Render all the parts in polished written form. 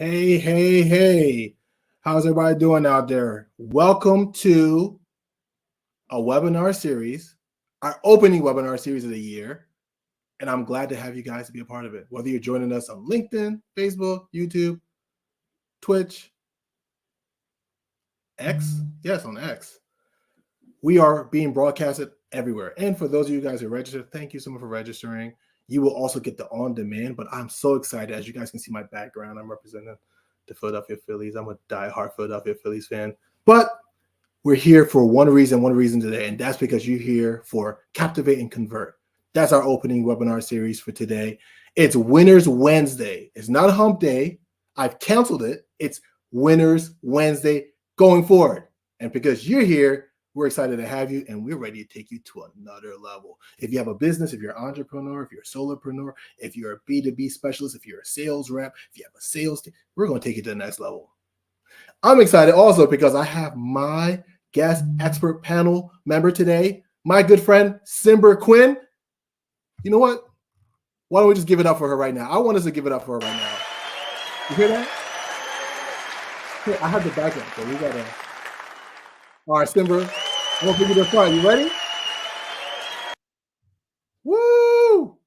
Hey, hey, hey. How's everybody doing out there? Welcome to a webinar series, our opening webinar series of the year. And I'm glad to have you guys to be a part of it. Whether you're joining us on LinkedIn, Facebook, YouTube, Twitch, X. Yes, on X. We are being broadcasted everywhere. And for those of you guys who registered, thank you so much for registering. You will also get the on-demand, but I'm so excited. As you guys can see my background, I'm representing the Philadelphia Phillies. I'm a diehard Philadelphia Phillies fan. But we're here for one reason today, and that's because you're here for Captivate and Convert. That's our opening webinar series for today. It's Winners Wednesday. It's not a hump day. I've canceled it. It's Winners Wednesday going forward. And because you're here, we're excited to have you, and we're ready to take you to another level. If you have a business, if you're an entrepreneur, if you're a solopreneur, if you're a B2B specialist, if you're a sales rep, if you have a sales team, we're going to take you to the next level. I'm excited also because I have my guest expert panel member today, my good friend, Simber Quinn. You know what? Why don't we just give it up for her right now? I want us to give it up for her right now. You hear that? Hey, I have the backup, so we got to. All right, Simber, I'm going to give you the front. You ready? Woo!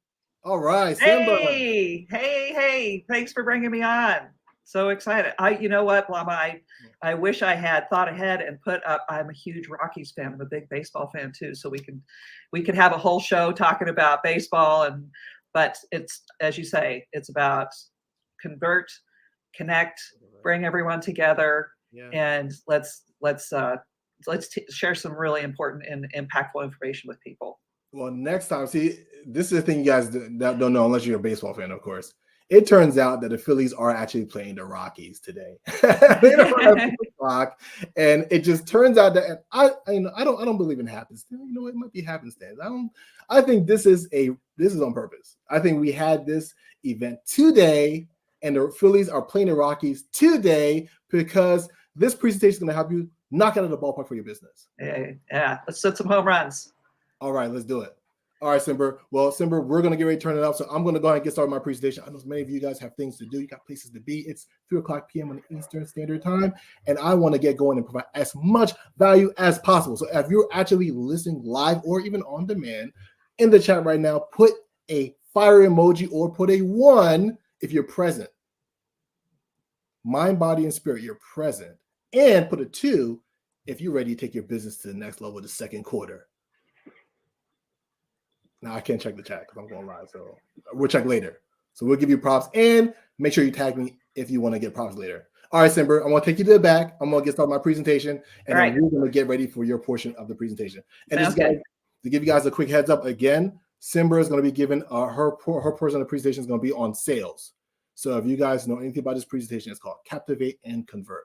All right, Simber. Hey. Thanks for bringing me on. So excited. You know what, Blama, I wish I had thought ahead and put up, I'm a huge Rockies fan. I'm a big baseball fan too. So we could have a whole show talking about baseball, but it's, as you say, it's about convert, connect, bring everyone together, and let's share some really important and impactful information with people. Well, next time, see, this is the thing you guys don't know unless you're a baseball fan, of course. It turns out that the Phillies are actually playing the Rockies today. They don't have the clock, and it just turns out that I don't believe in happenstance. You know, it might be happenstance. I think this is on purpose. I think we had this event today, and the Phillies are playing the Rockies today because this presentation is going to help you knock out of the ballpark for your business. Yeah, let's set some home runs. All right, let's do it. All right, Simber. Well, Simber, we're going to get ready to turn it up. So I'm going to go ahead and get started with my presentation. I know many of you guys have things to do. You got places to be. It's 3:00 p.m. on the Eastern Standard Time. And I want to get going and provide as much value as possible. So if you're actually listening live or even on demand, in the chat right now, put a fire emoji or put a 1 if you're present. Mind, body, and spirit, you're present. And put a 2 if you're ready to take your business to the next level of the second quarter. Now I can't check the chat because I'm going live, so we'll check later. So we'll give you props and make sure you tag me if you want to get props later. All right, Simber, I'm going to take you to the back. I'm going to get started with my presentation, and then we're going to get ready for your portion of the presentation. And just guys, to give you guys a quick heads up again, Simber is going to be given her portion of the presentation is going to be on sales. So if you guys know anything about this presentation, it's called Captivate and Convert.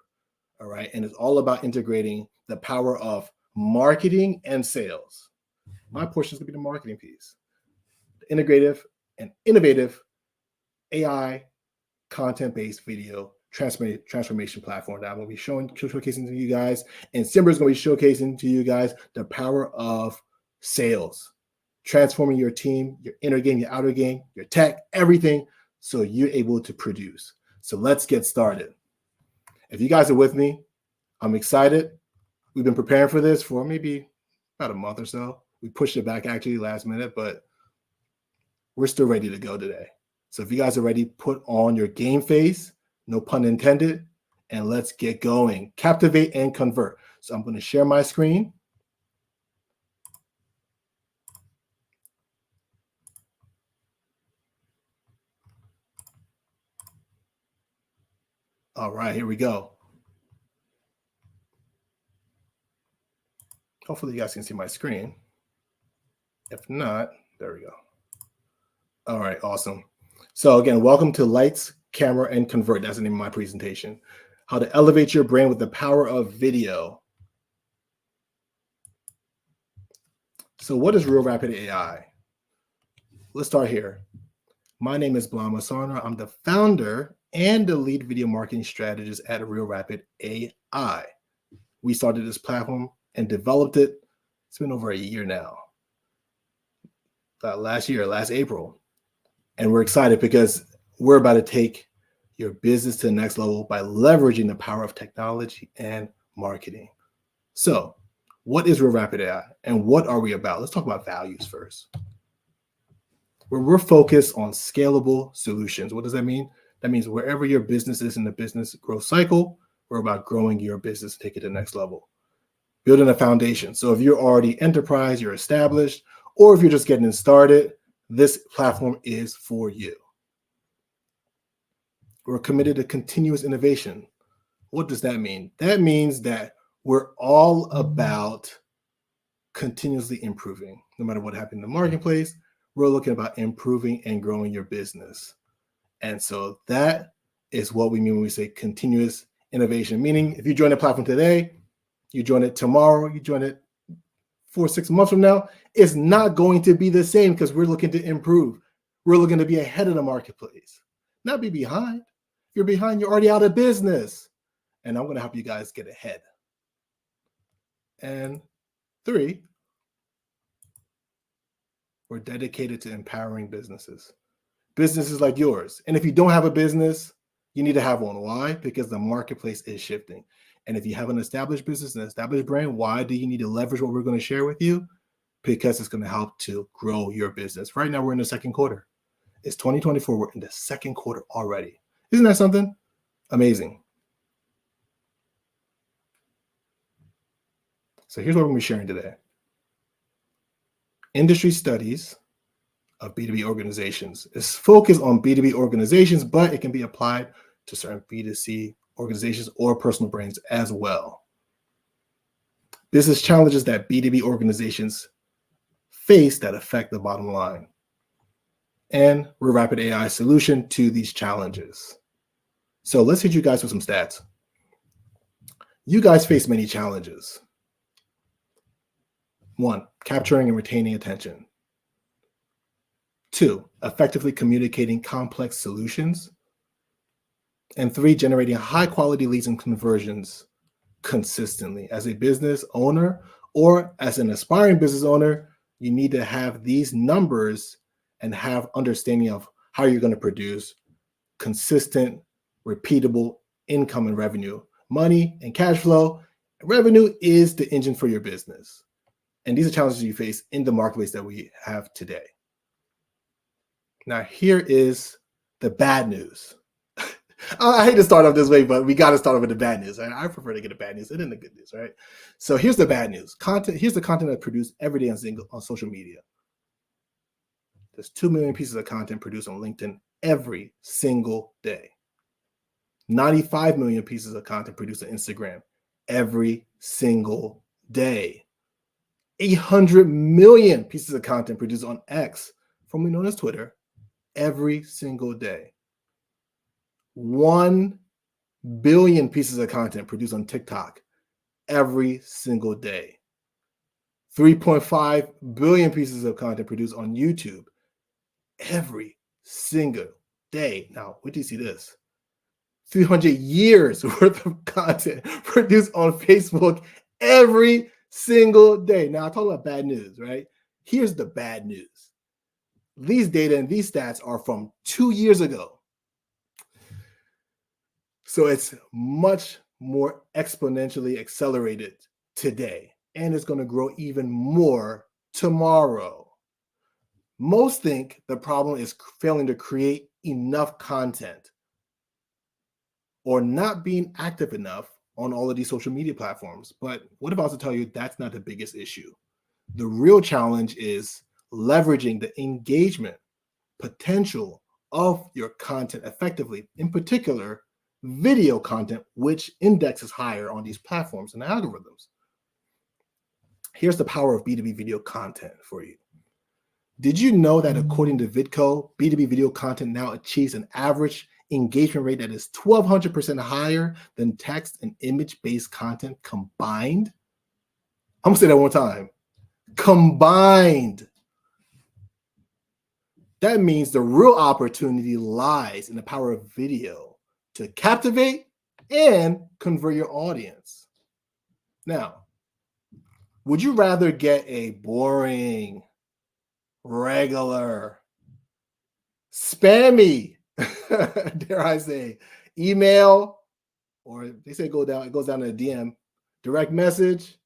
All right, and it's all about integrating the power of marketing and sales. My portion is going to be the marketing piece, the integrative and innovative AI content-based video transformation platform that I'm going to be showcasing to you guys. And Simber is going to be showcasing to you guys the power of sales, transforming your team, your inner game, your outer game, your tech, everything, so you're able to produce. So let's get started. If you guys are with me, I'm excited. We've been preparing for this for maybe about a month or so. We pushed it back actually last minute, but we're still ready to go today. So if you guys are ready, put on your game face, no pun intended, and let's get going. Captivate and Convert. So I'm going to share my screen. All right, here we go. Hopefully you guys can see my screen. If not, there we go. All right, awesome. So again, welcome to Lights, Camera, and Convert. That's the name of my presentation. How to elevate your brand with the power of video. So what is Real Rapid AI? Let's start here. My name is Blama Sarna. I'm the founder and the lead video marketing strategist at Real Rapid AI. We started this platform and developed it. It's been over a year now. Last April. And we're excited because we're about to take your business to the next level by leveraging the power of technology and marketing. So, what is Real Rapid AI and what are we about? Let's talk about values first. We're focused on scalable solutions. What does that mean? That means wherever your business is in the business growth cycle, we're about growing your business, take it to the next level. Building a foundation. So if you're already enterprise, you're established, or if you're just getting started, this platform is for you. We're committed to continuous innovation. What does that mean? That means that we're all about continuously improving. No matter what happened in the marketplace, we're looking about improving and growing your business. And so that is what we mean when we say continuous innovation, meaning if you join the platform today, you join it tomorrow, you join it 4 or 6 months from now, it's not going to be the same because we're looking to improve. We're looking to be ahead of the marketplace, not be behind. If you're behind, you're already out of business. And I'm going to help you guys get ahead. And 3, we're dedicated to empowering businesses. Businesses like yours. And if you don't have a business, you need to have one. Why? Because the marketplace is shifting. And if you have an established business, an established brand, why do you need to leverage what we're going to share with you? Because it's going to help to grow your business. Right now, we're in the second quarter. It's 2024. We're in the second quarter already. Isn't that something? Amazing. So here's what we're going to be sharing today. Industry studies of B2B organizations. It's focused on B2B organizations, but it can be applied to certain B2C organizations or personal brands as well. Business challenges that B2B organizations face that affect the bottom line. And Real Rapid AI solution to these challenges. So let's hit you guys with some stats. You guys face many challenges. 1, capturing and retaining attention. 2, effectively communicating complex solutions. And 3, generating high quality leads and conversions consistently. As a business owner or as an aspiring business owner, you need to have these numbers and have understanding of how you're going to produce consistent, repeatable income and revenue. Money and cash flow. Revenue is the engine for your business. And these are challenges you face in the marketplace that we have today. Now, here is the bad news. I hate to start off this way, but we got to start off with the bad news. Right? I prefer to get the bad news and then the good news, right? So here's the bad news. Here's the content that's produced every day on social media. There's 2 million pieces of content produced on LinkedIn every single day. 95 million pieces of content produced on Instagram every single day. 800 million pieces of content produced on X, formerly known as Twitter, every single day. 1 billion pieces of content produced on TikTok every single day. 3.5 billion pieces of content produced on YouTube every single day. Now, wait till you see this. 300 years worth of content produced on Facebook every single day. Now, I talk about bad news, right? Here's the bad news. These data and these stats are from 2 years ago. So it's much more exponentially accelerated today, and it's going to grow even more tomorrow. Most think the problem is failing to create enough content or not being active enough on all of these social media platforms. But what if I was to tell you that's not the biggest issue? The real challenge is leveraging the engagement potential of your content effectively, in particular, video content, which indexes higher on these platforms and algorithms. Here's the power of B2B video content for you. Did you know that according to Vidco, B2B video content now achieves an average engagement rate that is 1,200% higher than text and image-based content combined? I'm gonna say that one time. Combined. That means the real opportunity lies in the power of video to captivate and convert your audience. Now, would you rather get a boring, regular, spammy dare I say, email, or they say it goes down to a DM, direct message,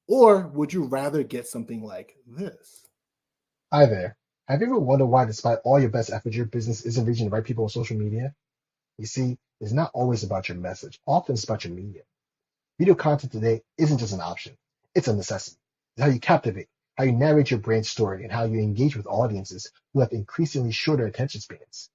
or would you rather get something like this? Hi there. Have you ever wondered why, despite all your best efforts, your business isn't reaching the right people on social media? You see, it's not always about your message. Often it's about your medium. Video content today isn't just an option. It's a necessity. It's how you captivate, how you narrate your brand story, and how you engage with audiences who have increasingly shorter attention spans.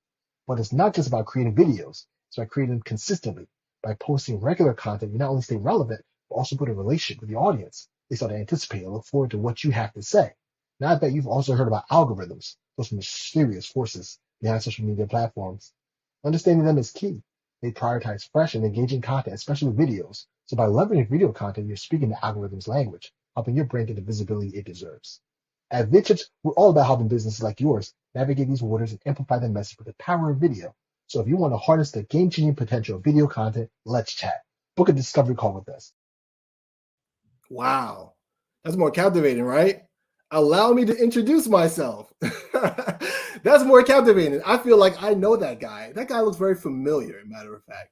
But it's not just about creating videos. It's about creating them consistently. By posting regular content, you not only stay relevant, but also build a relationship with the audience. They start to anticipate and look forward to what you have to say. Now, I bet you've also heard about algorithms, those mysterious forces behind social media platforms. Understanding them is key. They prioritize fresh and engaging content, especially videos. So by leveraging video content, you're speaking the algorithm's language, helping your brand get the visibility it deserves. At VidChips, we're all about helping businesses like yours navigate these waters and amplify their message with the power of video. So if you want to harness the game-changing potential of video content, let's chat. Book a discovery call with us. Wow, that's more captivating, right? Allow me to introduce myself. That's more captivating. I feel like I know that guy. That guy looks very familiar, matter of fact.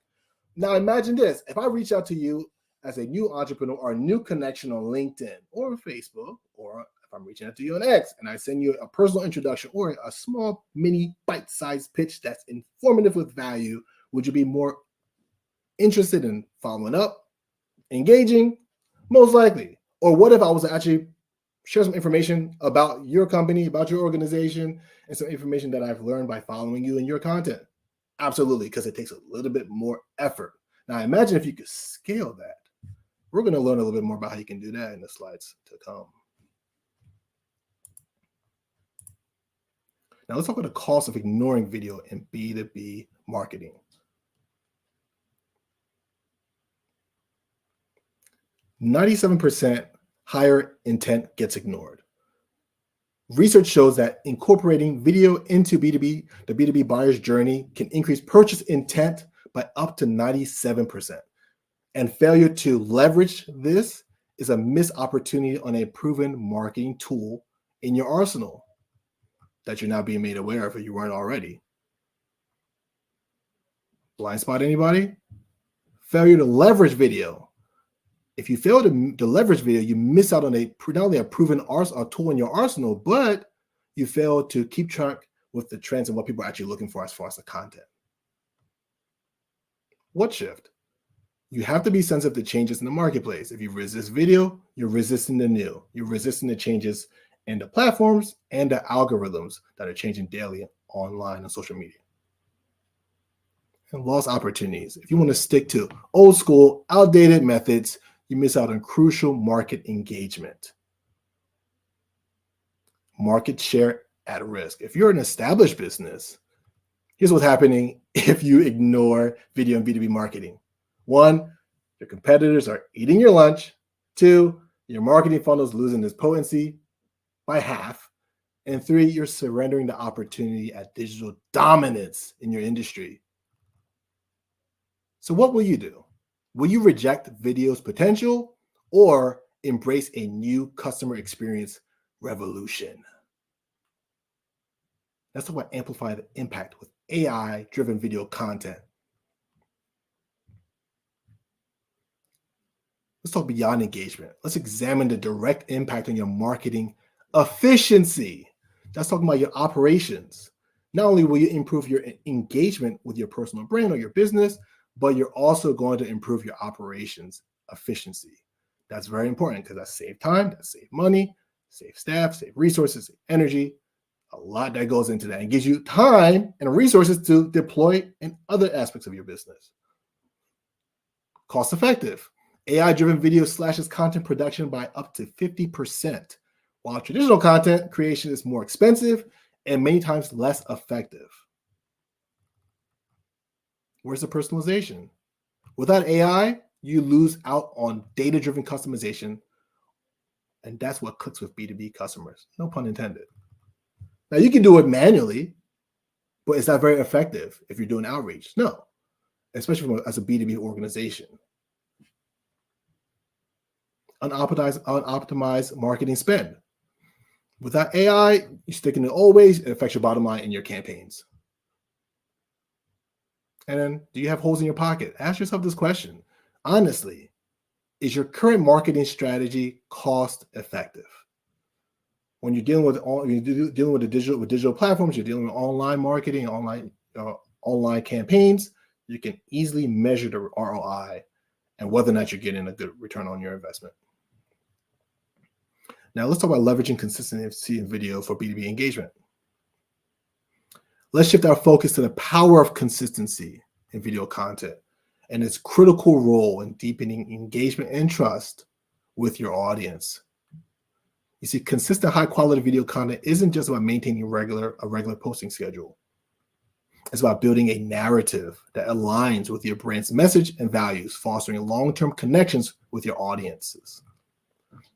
Now imagine this. If I reach out to you as a new entrepreneur or a new connection on LinkedIn or Facebook, or if I'm reaching out to you on X and I send you a personal introduction or a small mini bite-sized pitch that's informative with value, would you be more interested in following up, engaging? Most likely. Or what if I was to actually share some information about your company, about your organization, and some information that I've learned by following you and your content? Absolutely, because it takes a little bit more effort. Now, imagine if you could scale that. We're going to learn a little bit more about how you can do that in the slides to come. Now, let's talk about the cost of ignoring video in B2B marketing. 97% higher intent gets ignored. Research shows that incorporating video into the B2B buyer's journey can increase purchase intent by up to 97%. And failure to leverage this is a missed opportunity on a proven marketing tool in your arsenal that you're now being made aware of if you weren't already. Blind spot anybody? Failure to leverage video. If you fail to leverage video, you miss out on not only a proven tool in your arsenal, but you fail to keep track with the trends and what people are actually looking for as far as the content. What shift? You have to be sensitive to changes in the marketplace. If you resist video, you're resisting the new. You're resisting the changes in the platforms and the algorithms that are changing daily online and social media. And lost opportunities. If you want to stick to old school, outdated methods, you miss out on crucial market engagement. Market share at risk. If you're an established business, here's what's happening if you ignore video and B2B marketing. 1, your competitors are eating your lunch. 2, your marketing funnel is losing its potency by half. And 3, you're surrendering the opportunity at digital dominance in your industry. So what will you do? Will you reject video's potential or embrace a new customer experience revolution? Let's talk about amplify the impact with AI-driven video content. Let's talk beyond engagement. Let's examine the direct impact on your marketing efficiency. That's talking about your operations. Not only will you improve your engagement with your personal brand or your business, but you're also going to improve your operations efficiency. That's very important because that saves time, that saves money, save staff, save resources, save energy. A lot that goes into that and gives you time and resources to deploy in other aspects of your business. Cost effective. AI-driven video slashes content production by up to 50%, while traditional content creation is more expensive and many times less effective. Where's the personalization? Without AI, you lose out on data-driven customization, and that's what clicks with B2B customers. No pun intended. Now, you can do it manually, but is that very effective if you're doing outreach? No, especially as a B2B organization. Unoptimized marketing spend. Without AI, you stick in the old ways, it affects your bottom line in your campaigns. And then, do you have holes in your pocket? Ask yourself this question. Honestly, is your current marketing strategy cost effective? When you're dealing with digital platforms, you're dealing with online marketing, online campaigns, you can easily measure the ROI and whether or not you're getting a good return on your investment. Now, let's talk about leveraging consistency in video for B2B engagement. Let's shift our focus to the power of consistency in video content and its critical role in deepening engagement and trust with your audience. You see, consistent high-quality video content isn't just about maintaining a regular posting schedule. It's about building a narrative that aligns with your brand's message and values, fostering long-term connections with your audiences.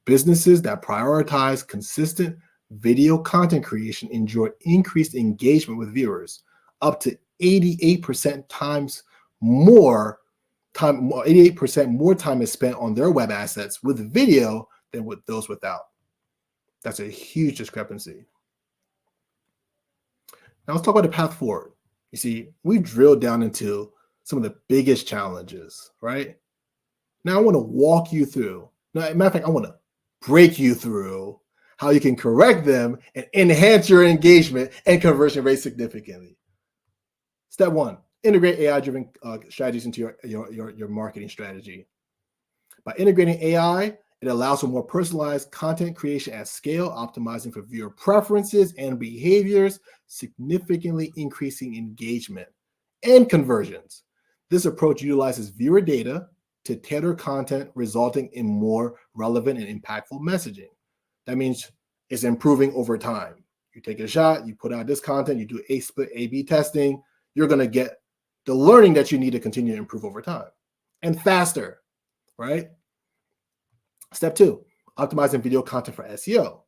Businesses that prioritize consistent video content creation enjoy increased engagement with viewers, up to 88% more time is spent on their web assets with video than with those without. That's a huge discrepancy. Now let's talk about the path forward. You see, we've drilled down into some of the biggest challenges, right? Now I want to walk you through. Now, as a matter of fact, I want to break you through how you can correct them and enhance your engagement and conversion rate significantly. Step one, integrate AI-driven strategies into your marketing strategy. By integrating AI, it allows for more personalized content creation at scale, optimizing for viewer preferences and behaviors, significantly increasing engagement and conversions. This approach utilizes viewer data to tailor content, resulting in more relevant and impactful messaging. That means it's improving over time. You take a shot, you put out this content, you do split A/B testing, you're going to get the learning that you need to continue to improve over time and faster, right? Step two, optimizing video content for SEO.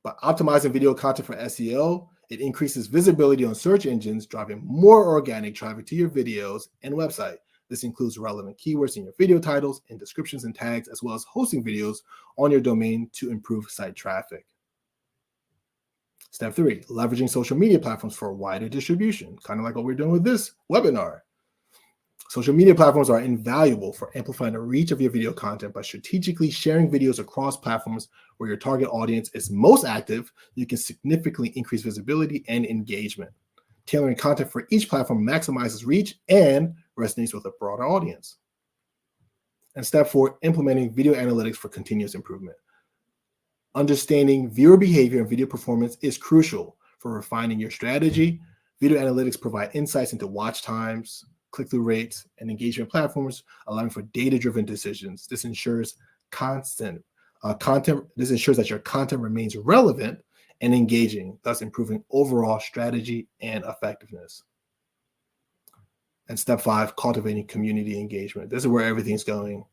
By optimizing video content for SEO, it increases visibility on search engines, driving more organic traffic to your videos and website. This includes relevant keywords in your video titles and descriptions and tags, as well as hosting videos on your domain to improve site traffic. Step three, leveraging social media platforms for wider distribution, kind of like what we're doing with this webinar. Social media platforms are invaluable for amplifying the reach of your video content. By strategically sharing videos across platforms where your target audience is most active, you can significantly increase visibility and engagement. Tailoring content for each platform maximizes reach and resonates with a broader audience. And step four, implementing video analytics for continuous improvement. Understanding viewer behavior and video performance is crucial for refining your strategy. Video analytics provide insights into watch times, click-through rates, and engagement platforms, allowing for data-driven decisions. This ensures that your content remains relevant and engaging, thus improving overall strategy and effectiveness. And step five, cultivating community engagement. This is where everything's going.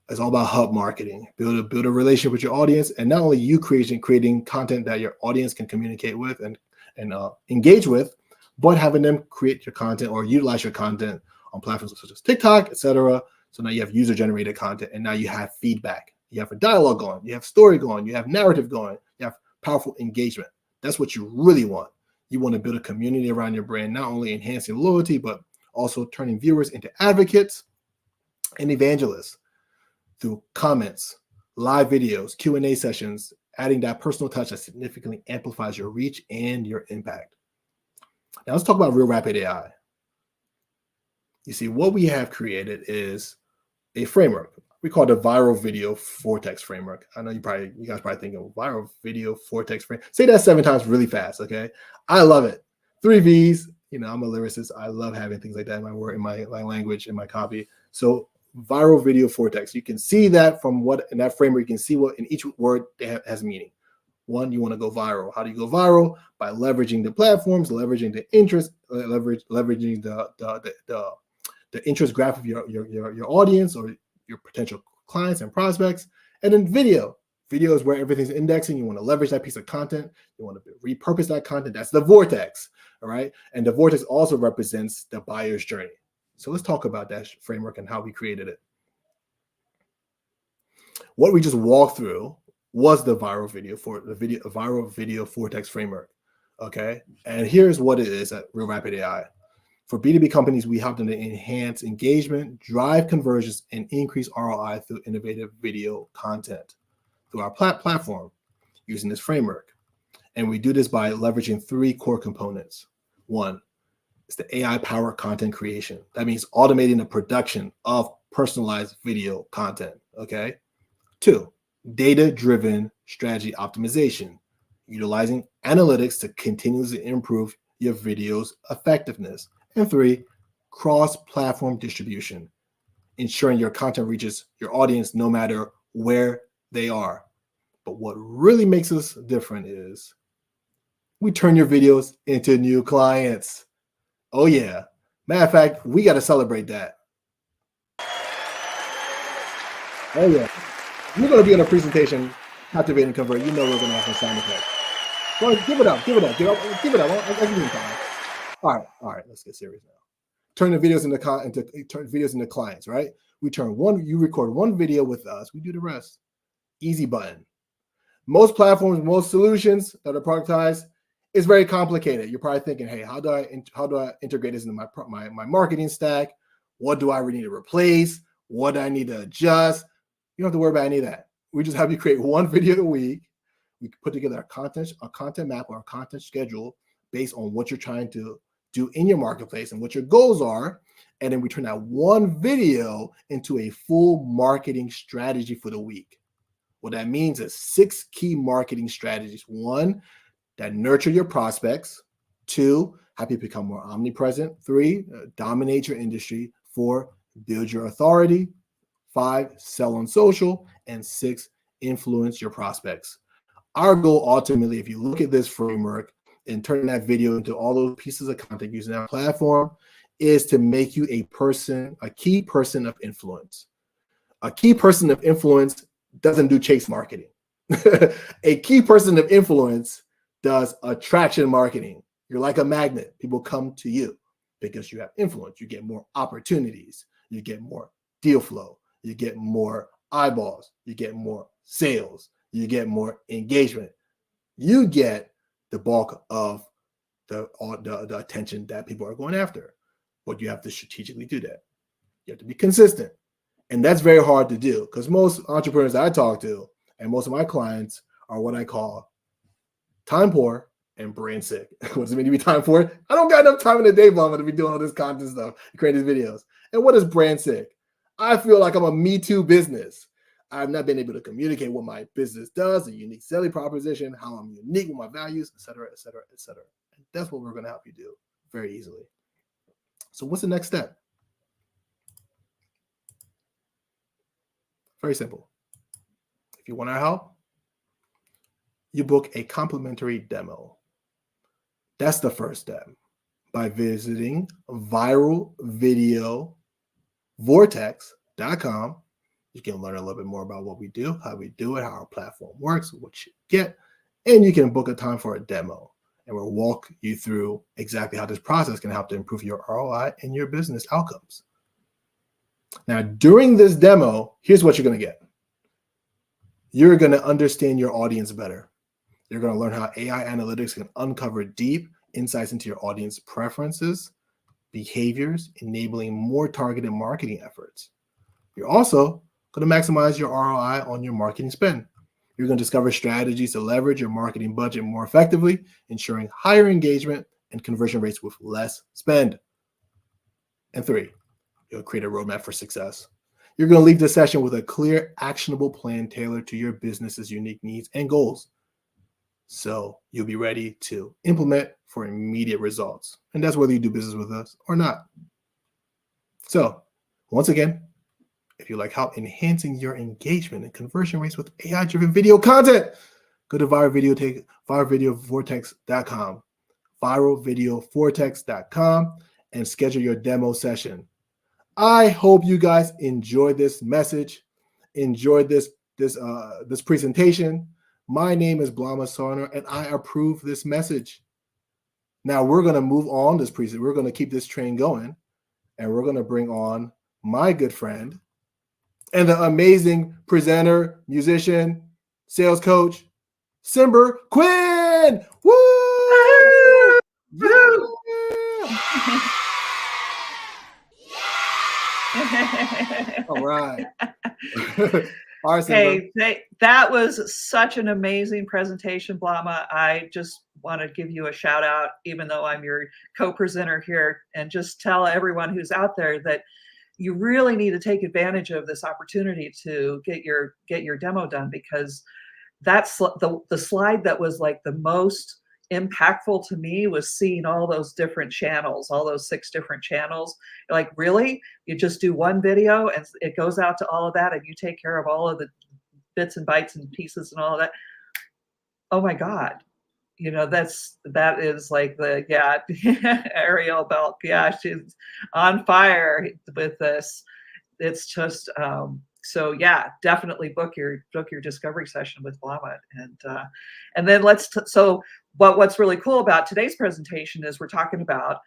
It's all about hub marketing. Build a relationship with your audience, and not only you creating content that your audience can communicate with and engage with, but having them create your content or utilize your content on platforms such as TikTok, etc. So now you have user-generated content, and now you have feedback. You have a dialogue going, you have story going, you have narrative going, you have powerful engagement. That's what you really want. You want to build a community around your brand, not only enhancing loyalty, but also turning viewers into advocates and evangelists through comments, live videos, Q&A sessions, adding that personal touch that significantly amplifies your reach and your impact. Now let's talk about Real Rapid AI. You see, what we have created is a framework. We call it the Viral Video Vortex Framework. I know you guys probably thinking Viral Video Vortex Framework. Say that 7 times really fast, okay? I love it. 3 V's. You know, I'm a lyricist. I love having things like that in my word, in my language, in my copy. So Viral Video Vortex. You can see that from what in that framework. You can see what in each word has meaning. One, you want to go viral. How do you go viral? By leveraging the platforms, leveraging the interest, leveraging the interest graph of your audience or your potential clients and prospects. And then video. Video is where everything's indexing. You want to leverage that piece of content. You want to repurpose that content. That's the vortex, all right? And the vortex also represents the buyer's journey. So let's talk about that framework and how we created it. What we just walked through was the Viral Video Vortex framework, okay? And here's what it is at Real Rapid AI. For B2B companies, we help them to enhance engagement, drive conversions, and increase ROI through innovative video content through our platform using this framework. And we do this by leveraging 3 core components. 1 is the AI-powered content creation. That means automating the production of personalized video content, okay? 2, data-driven strategy optimization, utilizing analytics to continuously improve your video's effectiveness. And 3, cross-platform distribution, ensuring your content reaches your audience no matter where they are. But what really makes us different is we turn your videos into new clients. Oh yeah. Matter of fact, we got to celebrate that. Oh yeah. We're going to be on a presentation, Captivate and Convert. You know we're going to have some sound effects. Well, give it up. I'll give you time. All right. Let's get serious now. Turn the videos into clients, right? You record one video with us. We do the rest. Easy button. Most platforms, most solutions that are productized, it's very complicated. You're probably thinking, hey, how do I integrate this into my marketing stack? What do I really need to replace? What do I need to adjust? You don't have to worry about any of that. We just have you create one video a week. We put together a content map or a content schedule based on what you're trying to do in your marketplace and what your goals are. And then we turn that one video into a full marketing strategy for the week. What that means is 6 key marketing strategies. 1, that nurture your prospects. 2, help you become more omnipresent. 3, dominate your industry. 4, build your authority. 5, sell on social. And 6, influence your prospects. Our goal ultimately, if you look at this framework and turn that video into all those pieces of content using our platform, is to make you a key person of influence. A key person of influence doesn't do chase marketing. A key person of influence does attraction marketing. You're like a magnet. People come to you because you have influence. You get more opportunities. You get more deal flow. You get more eyeballs. You get more sales. You get more engagement. You get the bulk of the attention that people are going after. But you have to strategically do that. You have to be consistent. And that's very hard to do because most entrepreneurs that I talk to and most of my clients are what I call time poor and brain sick. What does it mean to be time poor? I don't got enough time in the day, Mama, to be doing all this content stuff, creating these videos. And what is brain sick? I feel like I'm a Me Too business. I've not been able to communicate what my business does, a unique selling proposition, how I'm unique with my values, et cetera, et cetera, et cetera. And that's what we're going to help you do very easily. So what's the next step? Very simple. If you want our help, you book a complimentary demo. That's the first step by visiting viralvideovortex.com. You can learn a little bit more about what we do, how we do it, how our platform works, what you get, and you can book a time for a demo. And we'll walk you through exactly how this process can help to improve your ROI and your business outcomes. Now, during this demo, here's what you're going to get. You're going to understand your audience better. You're going to learn how AI analytics can uncover deep insights into your audience preferences, behaviors, enabling more targeted marketing efforts. You're also going to maximize your ROI on your marketing spend. You're going to discover strategies to leverage your marketing budget more effectively, ensuring higher engagement and conversion rates with less spend. And 3, you'll create a roadmap for success. You're going to leave the session with a clear, actionable plan tailored to your business's unique needs and goals. So you'll be ready to implement for immediate results. And that's whether you do business with us or not. So once again, if you like help enhancing your engagement and conversion rates with AI-driven video content, go to viralvideovortex.com, viralvideovortex.com, and schedule your demo session. I hope you guys enjoyed this message, enjoyed this presentation. My name is Blama Sarner, and I approve this message. Now we're going to move on this presentation. We're going to keep this train going, and we're going to bring on my good friend and the amazing presenter, musician, sales coach, Simber Quinn. Woo! Yeah! All right. All right, Simba. Hey, that was such an amazing presentation, Blama. I just want to give you a shout out, even though I'm your co-presenter here, and just tell everyone who's out there that you really need to take advantage of this opportunity to get your demo done, because that's the slide that was like the most impactful to me was seeing all those different channels, all those 6 different channels. Like, really? You just do one video and it goes out to all of that and you take care of all of the bits and bytes and pieces and all of that? Oh my God. That is like Ariel Belk. Yeah, she's on fire with this. It's just, so yeah, definitely book your discovery session with Blama, and then what's really cool about today's presentation is we're talking about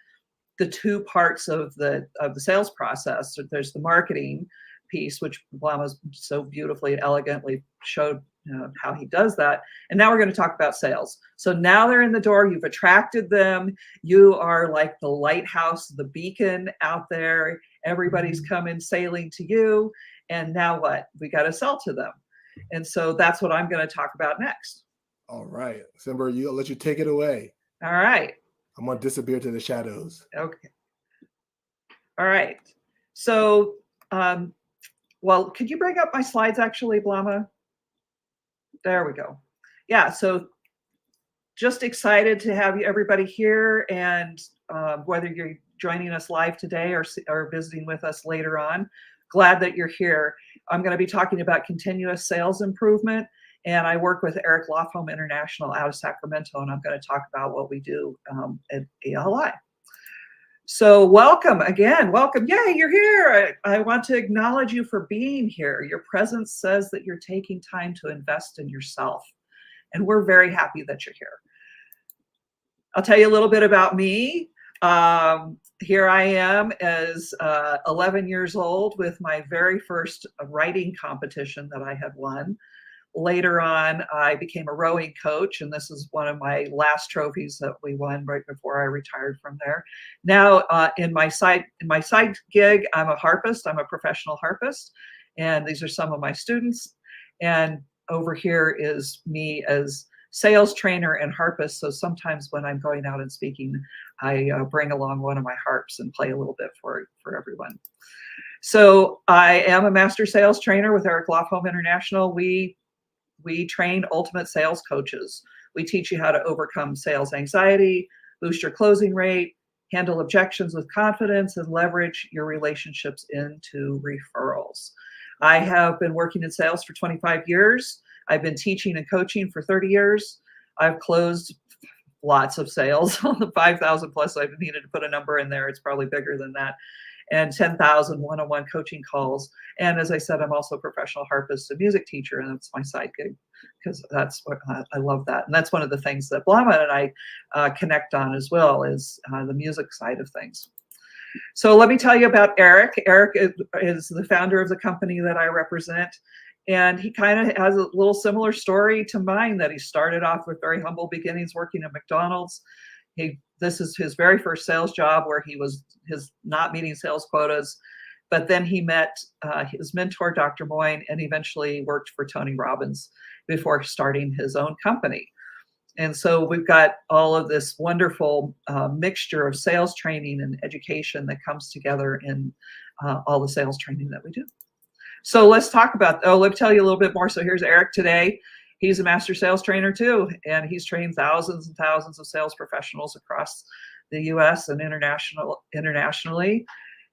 the 2 parts of the sales process. So there's the marketing piece, which Blama so beautifully and elegantly showed how he does that. And now we're going to talk about sales. So now they're in the door, you've attracted them, you are like the lighthouse, the beacon out there, everybody's coming sailing to you. And now what? We got to sell to them. And so that's what I'm going to talk about next. All right, Simba, I'll let you take it away. All right. I'm going to disappear to the shadows. Okay. All right. So, well, could you bring up my slides actually, Blama? There we go. Yeah, so just excited to have everybody here, and whether you're joining us live today or visiting with us later on, glad that you're here. I'm going to be talking about continuous sales improvement, and I work with Eric Lofholm International out of Sacramento, and I'm going to talk about what we do at ALI. So welcome again, welcome. Yay, you're here. I want to acknowledge you for being here. Your presence says that you're taking time to invest in yourself, and we're very happy that you're here. I'll tell you a little bit about me. Here I am as 11 years old with my very first writing competition that I had won. Later on, I became a rowing coach, and this is one of my last trophies that we won right before I retired from there. Now, in my side gig, I'm a harpist. I'm a professional harpist, and these are some of my students. And over here is me as sales trainer and harpist. So sometimes when I'm going out and speaking, I bring along one of my harps and play a little bit for everyone. So I am a master sales trainer with Eric Lofholm International. We train ultimate sales coaches. We teach you how to overcome sales anxiety, boost your closing rate, handle objections with confidence, and leverage your relationships into referrals. I have been working in sales for 25 years. I've been teaching and coaching for 30 years. I've closed lots of sales, 5,000 plus. I've needed to put a number in there. It's probably bigger than that. And 10,000 one-on-one coaching calls. And as I said, I'm also a professional harpist, a music teacher, and that's my side gig because that's what I love that. And that's one of the things that Blama and I connect on as well, is the music side of things. So let me tell you about Eric. Eric is the founder of the company that I represent. And he kind of has a little similar story to mine, that he started off with very humble beginnings working at McDonald's. This is his very first sales job where he was not meeting sales quotas, but then he met his mentor, Dr. Moyne, and eventually worked for Tony Robbins before starting his own company. And so we've got all of this wonderful mixture of sales training and education that comes together in all the sales training that we do. So let's talk about, let me tell you a little bit more. So here's Eric today. He's a master sales trainer too, and he's trained thousands and thousands of sales professionals across the US and internationally.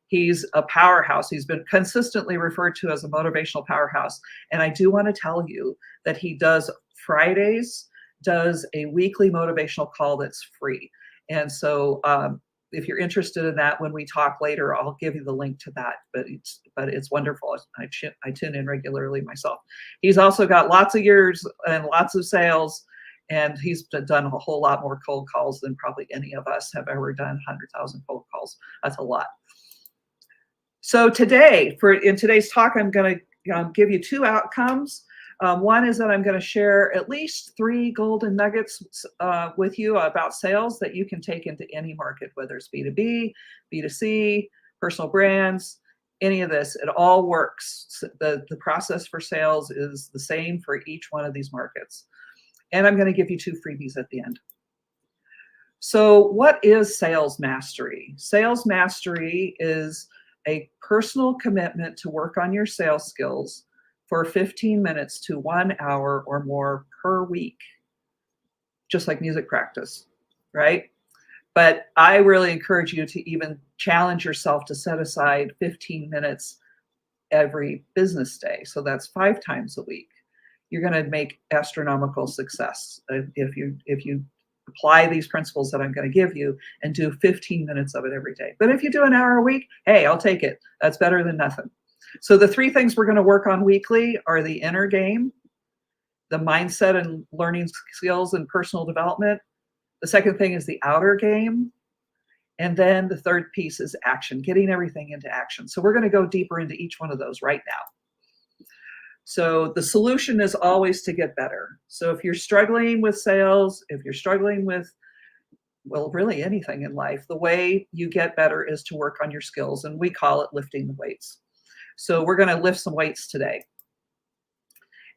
He's a powerhouse. He's been consistently referred to as a motivational powerhouse. And I do want to tell you that he does Fridays, does a weekly motivational call that's free. And so if you're interested in that, when we talk later, I'll give you the link to that. But it's wonderful. I tune in regularly myself. He's also got lots of years and lots of sales, and he's done a whole lot more cold calls than probably any of us have ever done. 100,000 cold calls. That's a lot. So today, in today's talk, I'm going to give you 2 outcomes. One is that I'm going to share at least 3 golden nuggets with you about sales that you can take into any market, whether it's B2B, B2C, personal brands, any of this. It all works. The process for sales is the same for each one of these markets. And I'm going to give you 2 freebies at the end. So what is sales mastery? Sales mastery is a personal commitment to work on your sales skills for 15 minutes to 1 hour or more per week, just like music practice, right? But I really encourage you to even challenge yourself to set aside 15 minutes every business day. So that's 5 times a week. You're going to make astronomical success if you apply these principles that I'm going to give you and do 15 minutes of it every day. But if you do an hour a week, hey, I'll take it. That's better than nothing. So the 3 things we're going to work on weekly are the inner game, the mindset and learning skills and personal development. The second thing is the outer game. And then the third piece is action, getting everything into action. So we're going to go deeper into each one of those right now. So the solution is always to get better. So if you're struggling with sales, if you're struggling with, well, really anything in life, the way you get better is to work on your skills. And we call it lifting the weights. So we're going to lift some weights today.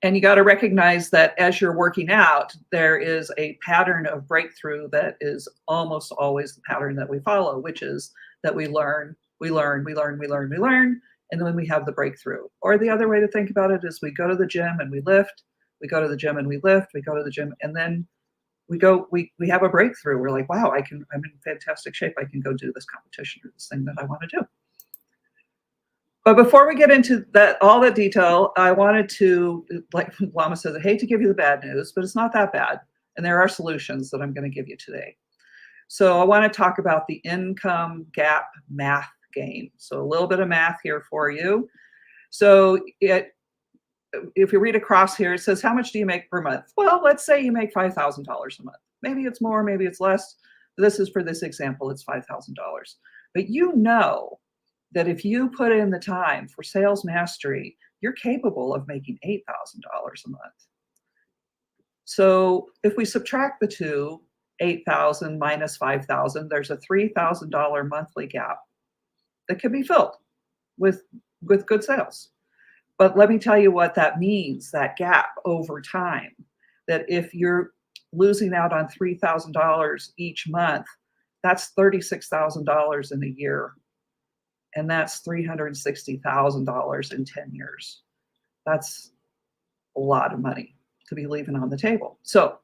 And you got to recognize that as you're working out, there is a pattern of breakthrough that is almost always the pattern that we follow, which is that we learn, and then we have the breakthrough. Or the other way to think about it is we go to the gym and we lift, we go to the gym and we lift, we go to the gym, and then we have a breakthrough. We're like, wow, I'm in fantastic shape. I can go do this competition or this thing that I want to do. But before we get into all that detail, I wanted to, like Lama says, I hate to give you the bad news, but it's not that bad. And there are solutions that I'm going to give you today. So I want to talk about the income gap math game. So a little bit of math here for you. So if you read across here, it says, how much do you make per month? Well, let's say you make $5,000 a month. Maybe it's more, maybe it's less. This is for this example, it's $5,000. But you know that if you put in the time for sales mastery, you're capable of making $8,000 a month. So if we subtract the two, 8,000 minus 5,000, there's a $3,000 monthly gap that can be filled with good sales. But let me tell you what that means, that gap over time, that if you're losing out on $3,000 each month, that's $36,000 in a year. And that's $360,000 in 10 years. That's a lot of money to be leaving on the table. So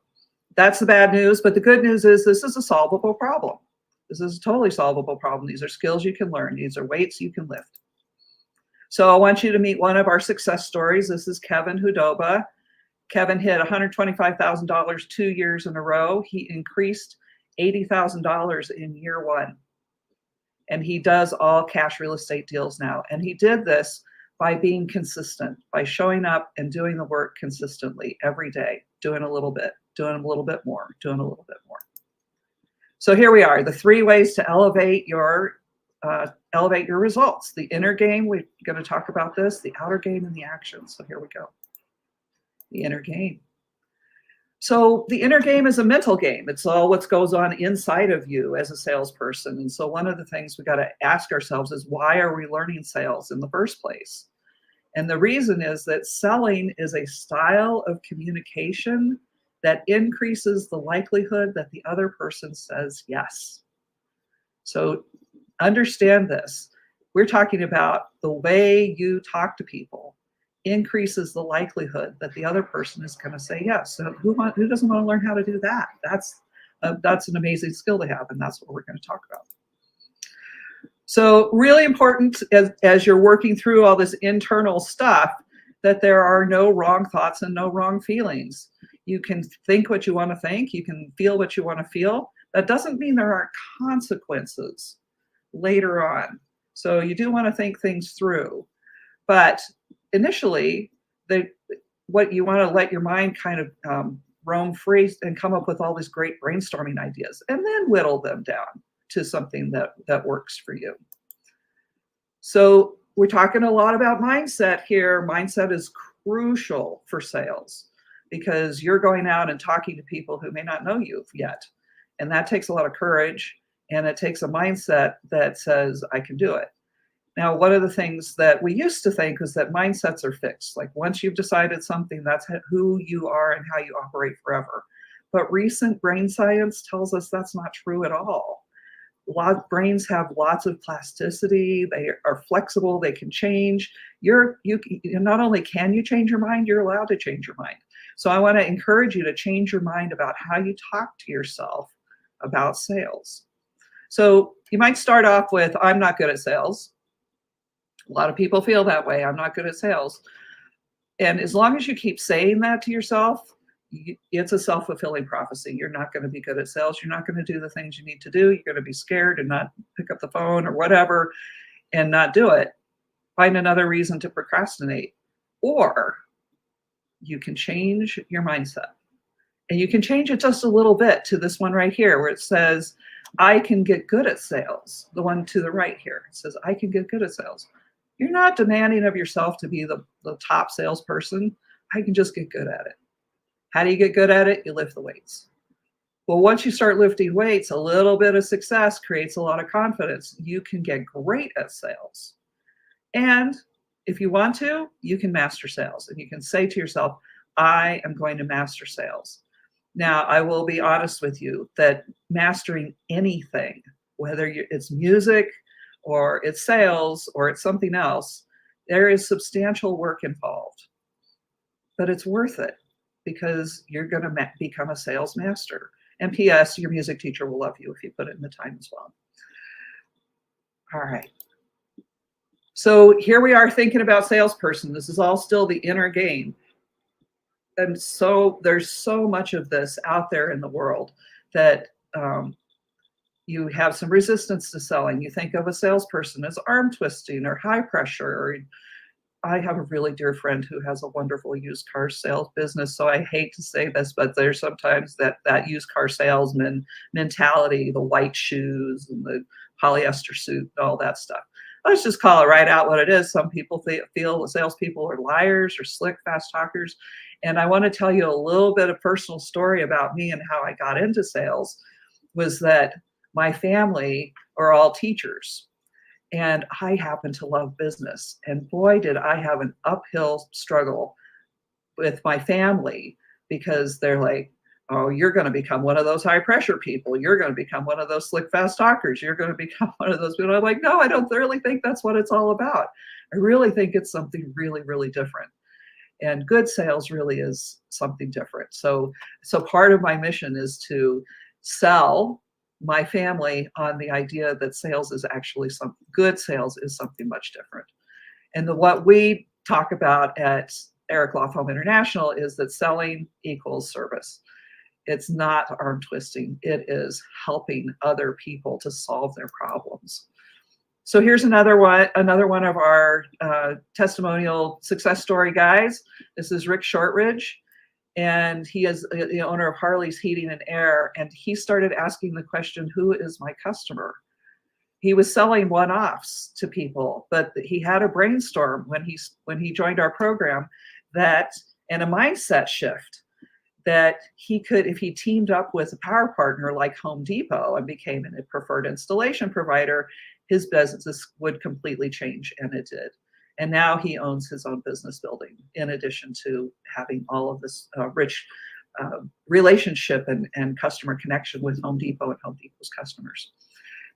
that's the bad news. But the good news is this is a solvable problem. This is a totally solvable problem. These are skills you can learn. These are weights you can lift. So I want you to meet one of our success stories. This is Kevin Hudoba. Kevin hit $125,000 2 years in a row. He increased $80,000 in year 1. And he does all cash real estate deals now. And he did this by being consistent, by showing up and doing the work consistently every day, doing a little bit, doing a little bit more, doing a little bit more. So here we are, the 3 ways to elevate your results. The inner game, we're going to talk about this, the outer game, and the action. So here we go. The inner game. So the inner game is a mental game. It's all what goes on inside of you as a salesperson. And so one of the things we got to ask ourselves is, why are we learning sales in the first place? And the reason is that selling is a style of communication that increases the likelihood that the other person says yes. So understand this. We're talking about the way you talk to people increases the likelihood that the other person is going to say yes. So who doesn't want to learn how to do that? That's an amazing skill to have, and that's what we're going to talk about. So really important as you're working through all this internal stuff, that there are no wrong thoughts and no wrong feelings. You can think what you want to think. You can feel what you want to feel. That doesn't mean there aren't consequences later on. So you do want to think things through. But initially, what you want to let your mind kind of roam free and come up with all these great brainstorming ideas, and then whittle them down to something that works for you. So we're talking a lot about mindset here. Mindset is crucial for sales because you're going out and talking to people who may not know you yet. And that takes a lot of courage, and it takes a mindset that says, I can do it. Now, one of the things that we used to think is that mindsets are fixed. Like once you've decided something, that's who you are and how you operate forever. But recent brain science tells us that's not true at all. Brains have lots of plasticity. They are flexible. They can change. You not only can you change your mind, you're allowed to change your mind. So I want to encourage you to change your mind about how you talk to yourself about sales. So you might start off with, I'm not good at sales. A lot of people feel that way. I'm not good at sales. And as long as you keep saying that to yourself, it's a self-fulfilling prophecy. You're not going to be good at sales. You're not going to do the things you need to do. You're going to be scared and not pick up the phone or whatever and not do it. Find another reason to procrastinate. Or you can change your mindset. And you can change it just a little bit to this one right here where it says, I can get good at sales. The one to the right here. It says, I can get good at sales. You're not demanding of yourself to be the top salesperson. I can just get good at it. How do you get good at it? You lift the weights. Well, once you start lifting weights, a little bit of success creates a lot of confidence. You can get great at sales. And if you want to, you can master sales. And you can say to yourself, I am going to master sales. Now, I will be honest with you that mastering anything, whether it's music or it's sales or it's something else, there is substantial work involved. But it's worth it because you're going to become a sales master. And P.S., your music teacher will love you if you put it in the time as well. All right. So here we are thinking about salesperson. This is all still the inner game. And so there's so much of this out there in the world that you have some resistance to selling. You think of a salesperson as arm twisting or high pressure. Or I have a really dear friend who has a wonderful used car sales business. So I hate to say this, but there's sometimes that used car salesman mentality, the white shoes and the polyester suit and all that stuff. Let's just call it right out what it is. Some people feel salespeople are liars or slick, fast talkers. And I want to tell you a little bit of personal story about me and how I got into sales was that my family are all teachers. And I happen to love business. And boy, did I have an uphill struggle with my family because they're like, oh, you're going to become one of those high pressure people. You're going to become one of those slick, fast talkers. You're going to become one of those people. I'm like, no, I don't really think that's what it's all about. I really think it's something really, really different. And good sales really is something different. So part of my mission is to sell my family on the idea that sales is actually good sales is something much different. And what we talk about at Eric Law Home International is that selling equals service. It's not arm twisting. It is helping other people to solve their problems. So here's another one of our testimonial success story guys. This is Rick Shortridge. And he is the owner of Harley's Heating and Air. And he started asking the question, who is my customer? He was selling one-offs to people, but he had a brainstorm when he joined our program and a mindset shift that he could, if he teamed up with a power partner like Home Depot and became a preferred installation provider, his business would completely change, and it did. And now he owns his own business building, in addition to having all of this rich relationship and customer connection with Home Depot and Home Depot's customers.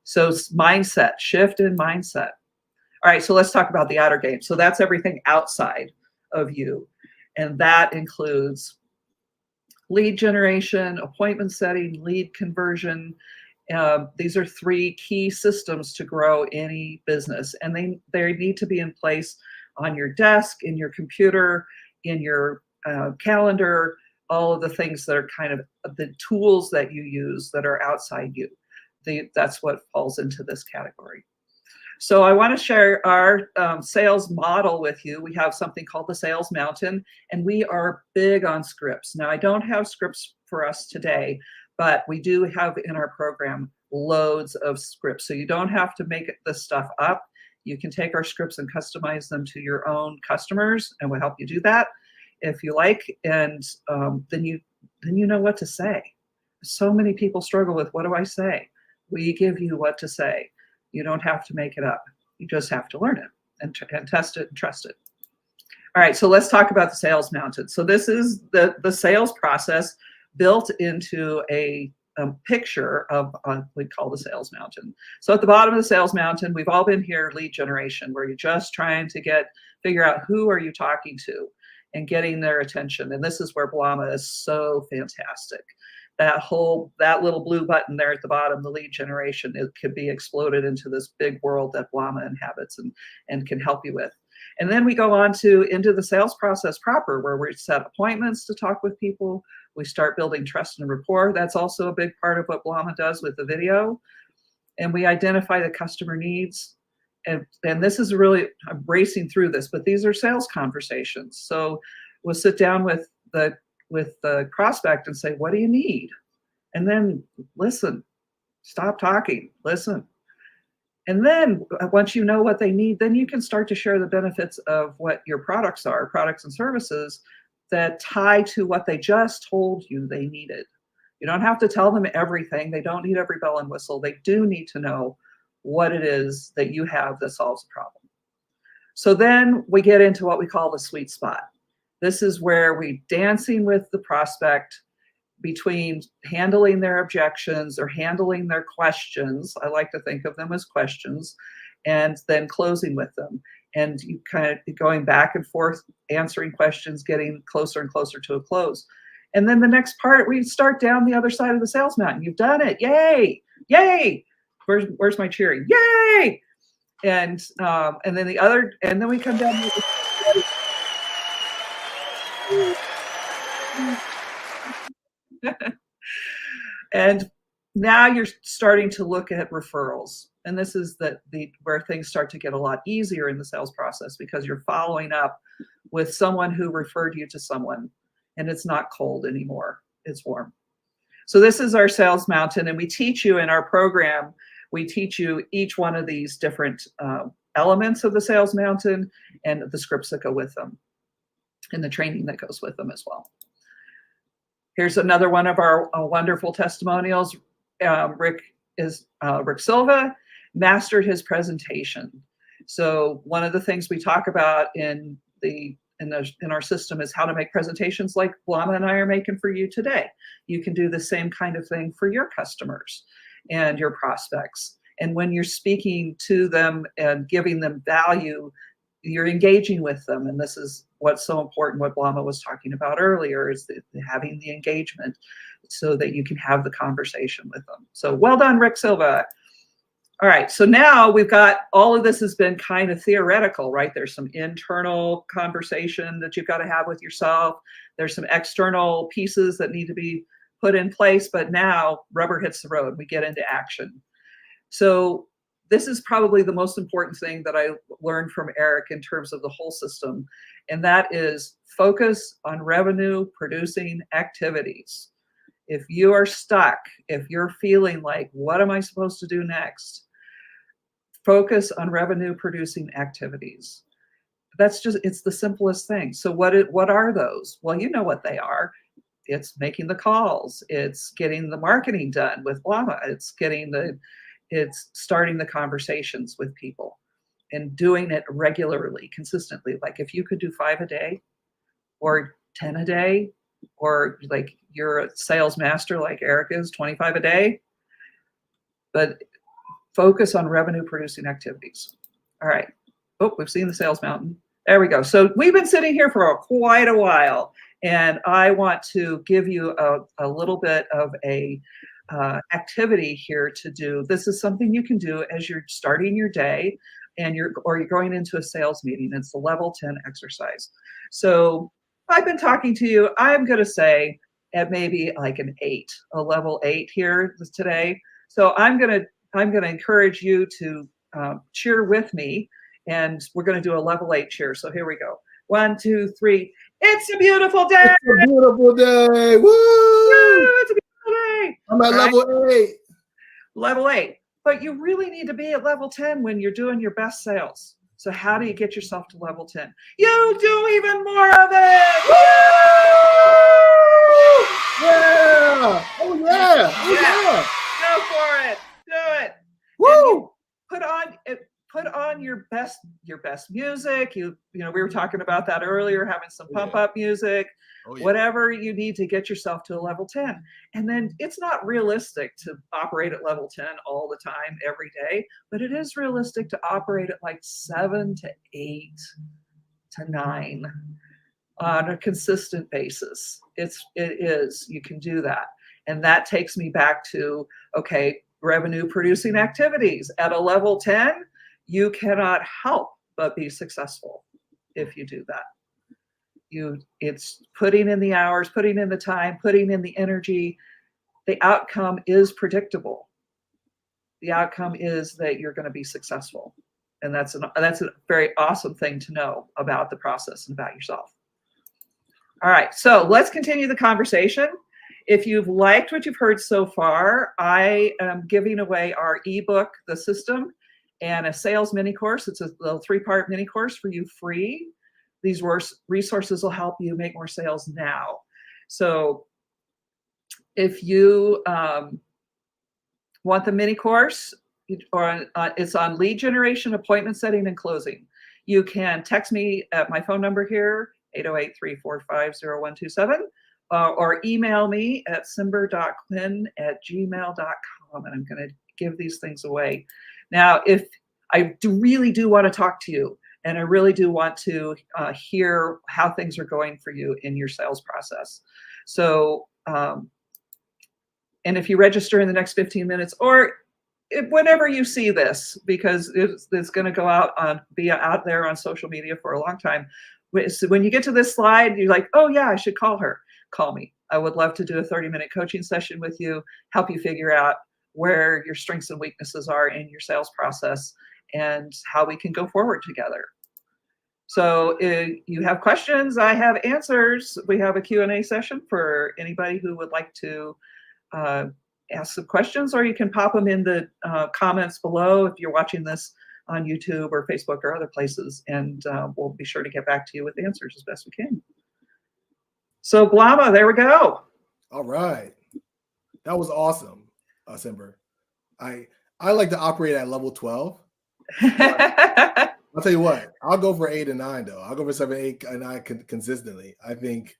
So mindset, shift in mindset. All right, so let's talk about the outer game. So that's everything outside of you. And that includes lead generation, appointment setting, lead conversion. These are 3 key systems to grow any business, and they need to be in place on your desk, in your computer, in your calendar, all of the things that are kind of the tools that you use that are outside you. That's what falls into this category. So I want to share our sales model with you. We have something called the Sales Mountain, and we are big on scripts. Now, I don't have scripts for us today, but we do have in our program loads of scripts. So you don't have to make this stuff up. You can take our scripts and customize them to your own customers, and we'll help you do that if you like. And then you know what to say. So many people struggle with, what do I say? We give you what to say. You don't have to make it up. You just have to learn it and test it and trust it. All right, so let's talk about the sales mountain. So this is the sales process built into a picture of we call the sales mountain. So at the bottom of the sales mountain, we've all been here, lead generation, where you're just trying to figure out who are you talking to and getting their attention. And this is where Blama is so fantastic. That little blue button there at the bottom, the lead generation, it could be exploded into this big world that Blama inhabits and can help you with. And then we go on into the sales process proper, where we set appointments to talk with people. We start building trust and rapport. That's also a big part of what Blama does with the video. And we identify the customer needs. And this is really, I'm racing through this, but these are sales conversations. So we'll sit down with the prospect and say, what do you need? And then listen, stop talking, listen. And then once you know what they need, then you can start to share the benefits of what your products are, products and services that tie to what they just told you they needed. You don't have to tell them everything. They don't need every bell and whistle. They do need to know what it is that you have that solves the problem. So then we get into what we call the sweet spot. This is where we're dancing with the prospect between handling their objections or handling their questions. I like to think of them as questions, and then closing with them. And you kind of going back and forth, answering questions, getting closer and closer to a close. And then the next part, we start down the other side of the sales mountain. You've done it. Yay. Yay. Where's my cheering? Yay. And then and then we come down to and now you're starting to look at referrals. And this is where things start to get a lot easier in the sales process, because you're following up with someone who referred you to someone, and it's not cold anymore, it's warm. So this is our sales mountain, and we teach you in our program, we teach you each one of these different elements of the sales mountain and the scripts that go with them and the training that goes with them as well. Here's another one of our wonderful testimonials. Rick Silva mastered his presentation. So one of the things we talk about in our system is how to make presentations like Blama and I are making for you today. You can do the same kind of thing for your customers and your prospects. And when you're speaking to them and giving them value, you're engaging with them. And this is what's so important, what Blama was talking about earlier, is having the engagement so that you can have the conversation with them. So well done, Rick Silva. All right, so now we've got, all of this has been kind of theoretical, right? There's some internal conversation that you've got to have with yourself. There's some external pieces that need to be put in place, but now rubber hits the road. We get into action. So this is probably the most important thing that I learned from Eric in terms of the whole system, and that is focus on revenue producing activities. If you are stuck, if you're feeling like, what am I supposed to do next? Focus on revenue producing activities. It's the simplest thing. So what are those? Well, you know what they are. It's making the calls. It's getting the marketing done with Blama. It's starting the conversations with people and doing it regularly, consistently. Like if you could do 5 a day or 10 a day, or like you're a sales master like Eric is, 25 a day, but focus on revenue producing activities. All right. Oh, we've seen the sales mountain. There we go. So we've been sitting here for quite a while, and I want to give you a little bit of a activity here to do. This is something you can do as you're starting your day and you're going into a sales meeting. It's the level 10 exercise. So I've been talking to you, I'm going to say at maybe like a level 8 here today. So I'm going to encourage you to cheer with me, and we're going to do a level 8 cheer. So here we go. 1, 2, 3. It's a beautiful day. It's a beautiful day. Woo! Woo! It's a beautiful day. I'm at level 8. Level 8. But you really need to be at level 10 when you're doing your best sales. So how do you get yourself to level 10? You do even more of it. Woo! Yeah. Oh yeah. Oh yeah. Go for it. Do it. Woo! put on your best music. You know, we were talking about that earlier, having some pump up music, whatever you need to get yourself to a level 10. And then it's not realistic to operate at level 10 all the time, every day, but it is realistic to operate at like 7 to 8 to 9 on a consistent basis. It is, you can do that. And that takes me back to, okay, revenue producing activities at a level 10, you cannot help but be successful if you do that. It's putting in the hours, putting in the time, putting in the energy. The outcome is predictable. The outcome is that you're going to be successful. And that's a very awesome thing to know about the process and about yourself. All right, so let's continue the conversation. If you've liked what you've heard so far, I am giving away our ebook, The System, and a sales mini course. It's a little 3-part mini course for you free. These resources will help you make more sales now. So if you want the mini course, or it's on lead generation, appointment setting, and closing, you can text me at my phone number here, 808-345-0127. Or email me at simber.quinn@gmail.com, and I'm going to give these things away. Now, if I really do want to talk to you, and I really do want to hear how things are going for you in your sales process. So, and if you register in the next 15 minutes, or whenever you see this, because it's going to go be out there on social media for a long time. So when you get to this slide, you're like, oh yeah, I should call her. Call me. I would love to do a 30-minute coaching session with you, help you figure out where your strengths and weaknesses are in your sales process and how we can go forward together. So if you have questions, I have answers. We have a Q&A session for anybody who would like to ask some questions, or you can pop them in the comments below if you're watching this on YouTube or Facebook or other places, and we'll be sure to get back to you with answers as best we can. So Blama, there we go. All right. That was awesome, Simber. I like to operate at level 12. I'll tell you what, I'll go for 8 and 9 though. I'll go for 7, 8, and 9 consistently. I think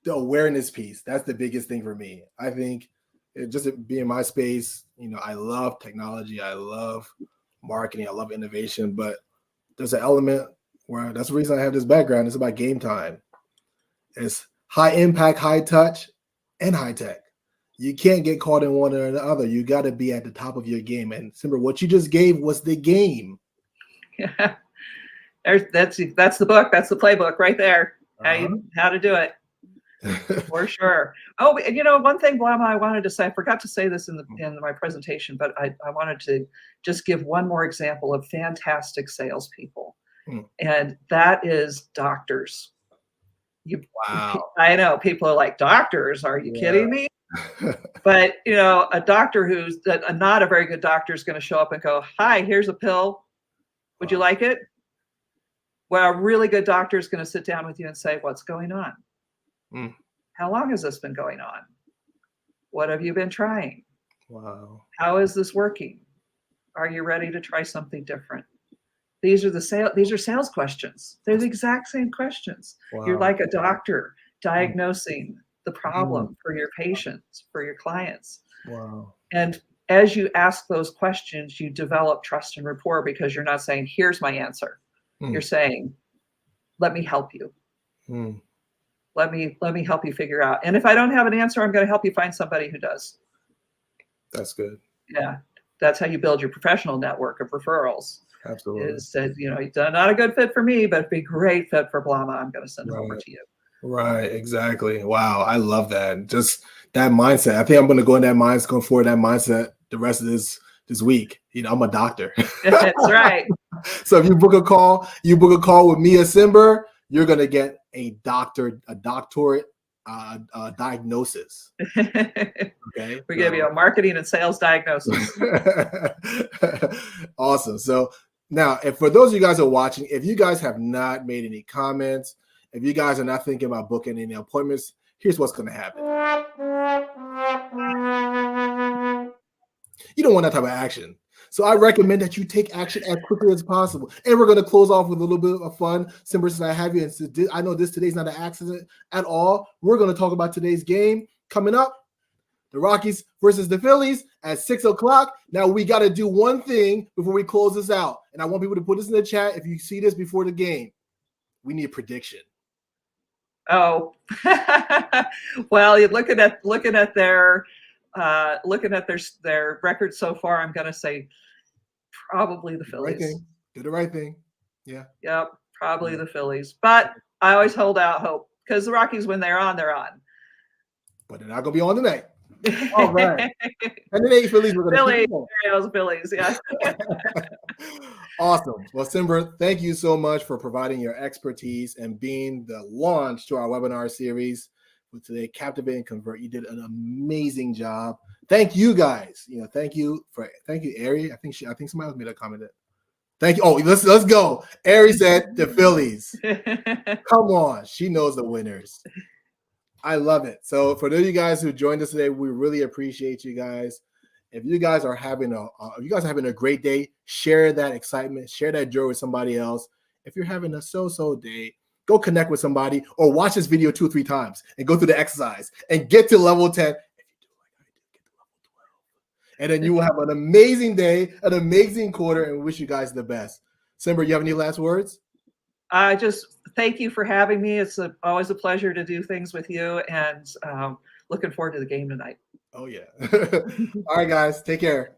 the awareness piece, that's the biggest thing for me. I think just being in my space, you know, I love technology. I love marketing. I love innovation, but there's an element where that's the reason I have this background. It's about game time. It's high impact, high touch, and high tech. You can't get caught in one or the other. You got to be at the top of your game. And Simber, what you just gave was the game. Yeah, that's the book. That's the playbook right there. How to do it. For sure. Oh, you know, one thing, Blama, I wanted to say, I forgot to say this in my presentation, but I wanted to just give one more example of fantastic salespeople, and that is doctors. Wow. I know people are like, doctors, are you kidding me? But you know, a doctor who's not a very good doctor is going to show up and go, hi, here's a pill. Would you like it? Well, a really good doctor is going to sit down with you and say, what's going on? How long has this been going on? What have you been trying? Wow. How is this working? Are you ready to try something different? These are sales questions. They're the exact same questions. Wow. You're like a doctor diagnosing the problem for your patients, for your clients. Wow. And as you ask those questions, you develop trust and rapport, because you're not saying, here's my answer. You're saying, let me help you. Let me help you figure out. And if I don't have an answer, I'm going to help you find somebody who does. That's good. Yeah. That's how you build your professional network of referrals. Absolutely. Is that, you know, not a good fit for me, but it'd be a great fit for Blama. I'm going to send it over to you. Right. Exactly. Wow. I love that. Just that mindset. I think I'm going to go in that mindset, going forward that mindset the rest of this week. You know, I'm a doctor. That's right. So if you book a call with me, a Simber, you're going to get a doctorate diagnosis. Okay. We're going to be a marketing and sales diagnosis. Awesome. So now, if for those of you guys who are watching, if you guys have not made any comments, if you guys are not thinking about booking any appointments, here's what's going to happen. You don't want that type of action. So I recommend that you take action as quickly as possible. And we're going to close off with a little bit of fun. Simber, since I have you, and I know today's not an accident at all. We're going to talk about today's game coming up. The Rockies versus the Phillies at 6 o'clock. Now we got to do one thing before we close this out. And I want people to put this in the chat if you see this before the game. We need a prediction. Oh, well, you're looking at their record so far. I'm going to say probably the Phillies. Do the right thing. Yeah. Yep. Probably the Phillies. But I always hold out hope because the Rockies, when they're on, they're on. But they're not going to be on tonight. All right. And then 8 Phillies. We're going to Phillies. Yeah. Awesome. Well, Simber, thank you so much for providing your expertise and being the launch to our webinar series with today, Captivate and Convert. You did an amazing job. Thank you guys. Thank you, Ari. I think somebody else made a comment. Thank you. Oh, let's go. Ari said the Phillies. Come on. She knows the winners. I love it. So for those of you guys who joined us today, we really appreciate you guys. If you guys are having a great day, share that excitement, share that joy with somebody else. If you're having a so-so day, go connect with somebody or watch this video 2 or 3 times and go through the exercise and get to level 10. If you do like I did, get to level 12. And then you will have an amazing day, an amazing quarter, and we wish you guys the best. Simber, you have any last words? Just thank you for having me. It's always a pleasure to do things with you, and looking forward to the game tonight. Oh, yeah. All right, guys. Take care.